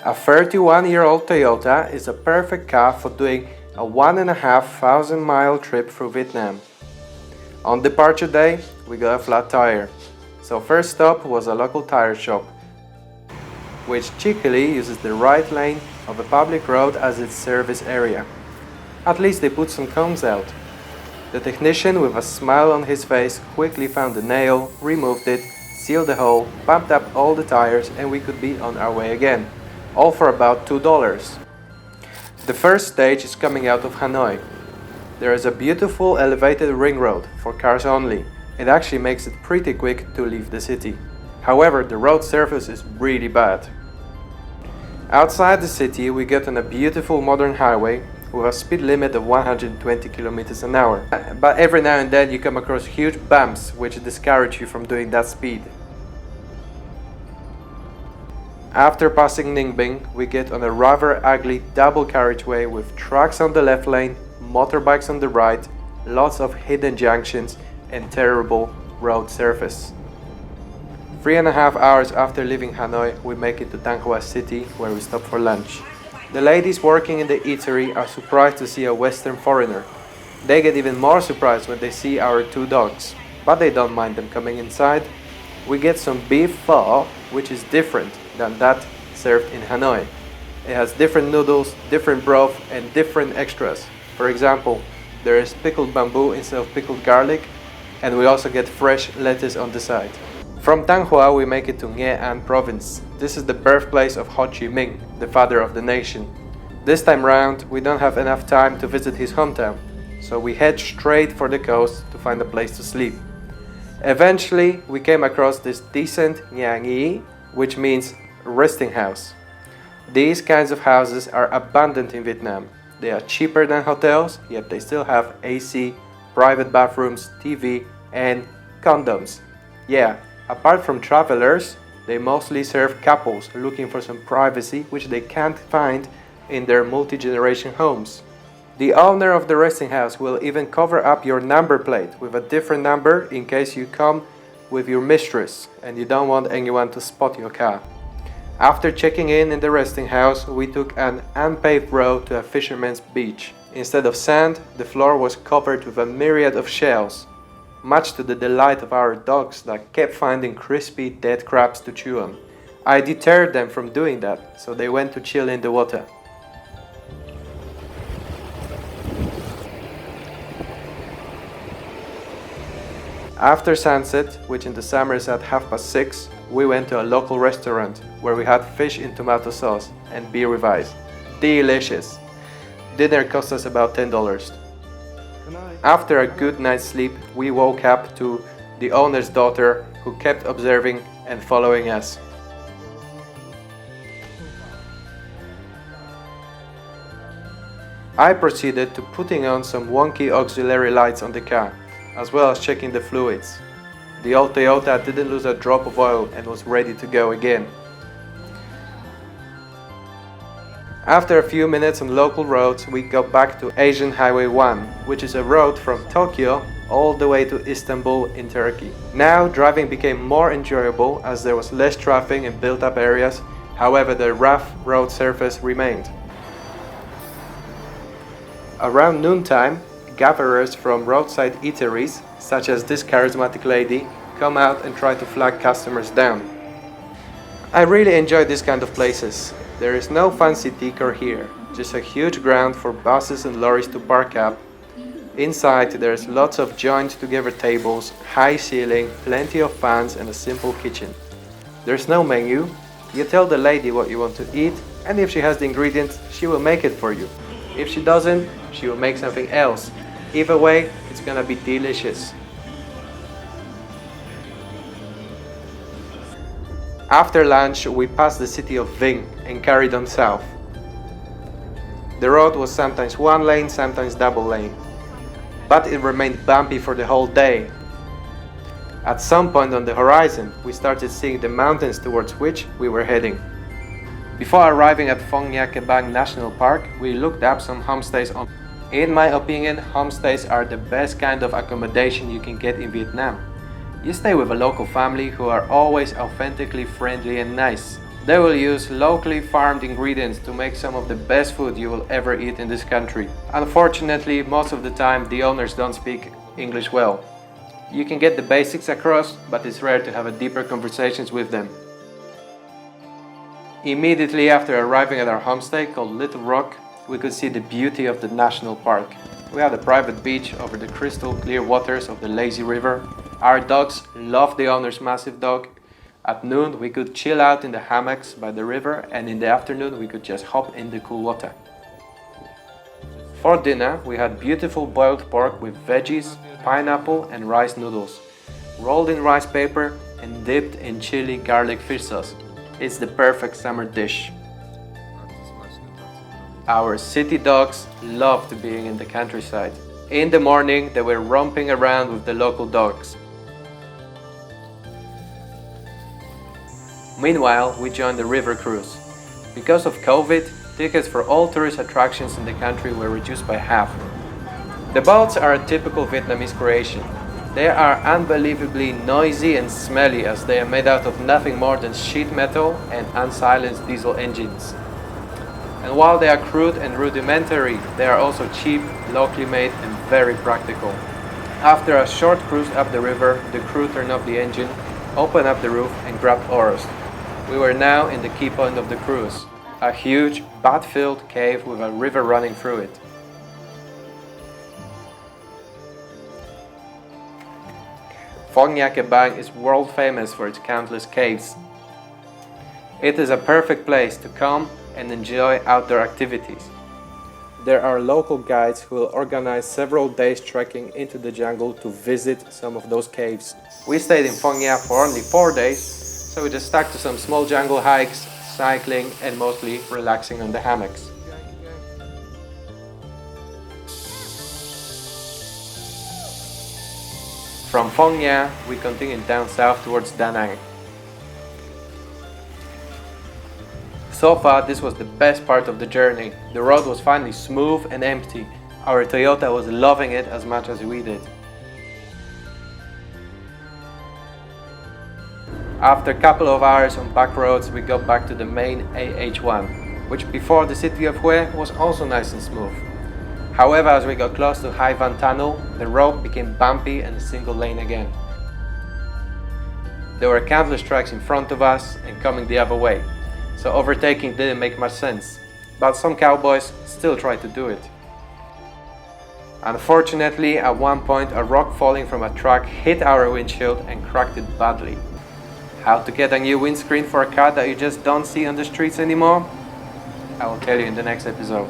A 31-year-old Toyota is a perfect car for doing a 1,500-mile trip through Vietnam. On departure day, we got a flat tire. So first stop was a local tire shop, which cheekily uses the right lane of a public road as its service area. At least they put some cones out. The technician, with a smile on his face, quickly found the nail, removed it, sealed the hole, pumped up all the tires, and we could be on our way again. All for about $2. The first stage is coming out of Hanoi. There is a beautiful elevated ring road for cars only. It actually makes it pretty quick to leave the city. However, the road surface is really bad. Outside the city, we get on a beautiful modern highway with a speed limit of 120 kilometers an hour. But every now and then you come across huge bumps which discourage you from doing that speed. After passing Ninh Binh, we get on a rather ugly double carriageway with trucks on the left lane, motorbikes on the right, lots of hidden junctions and terrible road surface. 3.5 hours after leaving Hanoi, we make it to Thanh Hoa City, where we stop for lunch. The ladies working in the eatery are surprised to see a Western foreigner. They get even more surprised when they see our 2 dogs, but they don't mind them coming inside. We get some beef pho, which is different than that served in Hanoi. It has different noodles, different broth, and different extras. For example, there is pickled bamboo instead of pickled garlic, and we also get fresh lettuce on the side. From Thanh Hoa, we make it to Nghệ An province. This is the birthplace of Ho Chi Minh, the father of the nation. This time round, we don't have enough time to visit his hometown, so we head straight for the coast to find a place to sleep. Eventually, we came across this decent Nhà nghỉ, which means resting house. These kinds of houses are abundant in Vietnam. They are cheaper than hotels, yet they still have AC, private bathrooms, TV, and condoms. Yeah, apart from travelers, they mostly serve couples looking for some privacy which they can't find in their multi-generation homes. The owner of the resting house will even cover up your number plate with a different number in case you come with your mistress and you don't want anyone to spot your car. After checking in the resting house, we took an unpaved road to a fisherman's beach. Instead of sand, the floor was covered with a myriad of shells, much to the delight of our dogs that kept finding crispy dead crabs to chew on. I deterred them from doing that, so they went to chill in the water. After sunset, which in the summer is at 6:30, we went to a local restaurant where we had fish in tomato sauce and beer with ice. Delicious! Dinner cost us about $10. After a good night's sleep, we woke up to the owner's daughter who kept observing and following us. I proceeded to putting on some wonky auxiliary lights on the car, as well as checking the fluids. The old Toyota didn't lose a drop of oil and was ready to go again. After a few minutes on local roads, we got back to Asian Highway 1, which is a road from Tokyo all the way to Istanbul in Turkey. Now driving became more enjoyable as there was less traffic in built-up areas, however the rough road surface remained. Around noontime, gatherers from roadside eateries, such as this charismatic lady, come out and try to flag customers down. I really enjoy this kind of places. There is no fancy decor here, just a huge ground for buses and lorries to park up. Inside there's lots of joined together tables, high ceiling, plenty of fans and a simple kitchen. There's no menu. You tell the lady what you want to eat, and if she has the ingredients, she will make it for you. If she doesn't, she will make something else. Either way, it's gonna be delicious. After lunch, we passed the city of Vinh and carried on south. The road was sometimes one lane, sometimes double lane, but it remained bumpy for the whole day. At some point on the horizon, we started seeing the mountains towards which we were heading. Before arriving at Phong Nha Ke Bang National Park, we looked up some homestays. In my opinion, homestays are the best kind of accommodation you can get in Vietnam. You stay with a local family who are always authentically friendly and nice. They will use locally farmed ingredients to make some of the best food you will ever eat in this country. Unfortunately, most of the time the owners don't speak English well. You can get the basics across, but it's rare to have a deeper conversations with them. Immediately after arriving at our homestay called Little Rock, we could see the beauty of the national park. We had a private beach over the crystal clear waters of the lazy river. Our dogs loved the owner's massive dog. At noon we could chill out in the hammocks by the river, and in the afternoon we could just hop in the cool water. For dinner we had beautiful boiled pork with veggies, pineapple and rice noodles, rolled in rice paper and dipped in chili garlic fish sauce. It's the perfect summer dish. Our city dogs loved being in the countryside. In the morning they were romping around with the local dogs. Meanwhile, we joined the river cruise. Because of COVID, tickets for all tourist attractions in the country were reduced by half. The boats are a typical Vietnamese creation. They are unbelievably noisy and smelly, as they are made out of nothing more than sheet metal and unsilenced diesel engines. And while they are crude and rudimentary, they are also cheap, locally made and very practical. After a short cruise up the river, the crew turned off the engine, opened up the roof and grabbed oars. We were now in the key point of the cruise, a huge, bat-filled cave with a river running through it. Phong Nha Ke Bang is world famous for its countless caves. It is a perfect place to come and enjoy outdoor activities. There are local guides who will organize several days trekking into the jungle to visit some of those caves. We stayed in Phong Nha for only 4 days, so we just stuck to some small jungle hikes, cycling and mostly relaxing on the hammocks. From Phong Nha, we continued down south towards Da Nang. So far, this was the best part of the journey. The road was finally smooth and empty. Our Toyota was loving it as much as we did. After a couple of hours on back roads, we got back to the main AH1, which before the city of Hue was also nice and smooth. However, as we got close to Hai Van Tunnel, the road became bumpy and single lane again. There were countless trucks in front of us and coming the other way, so overtaking didn't make much sense, but some cowboys still tried to do it. Unfortunately, at one point a rock falling from a truck hit our windshield and cracked it badly. How to get a new windscreen for a car that you just don't see on the streets anymore? I will tell you in the next episode.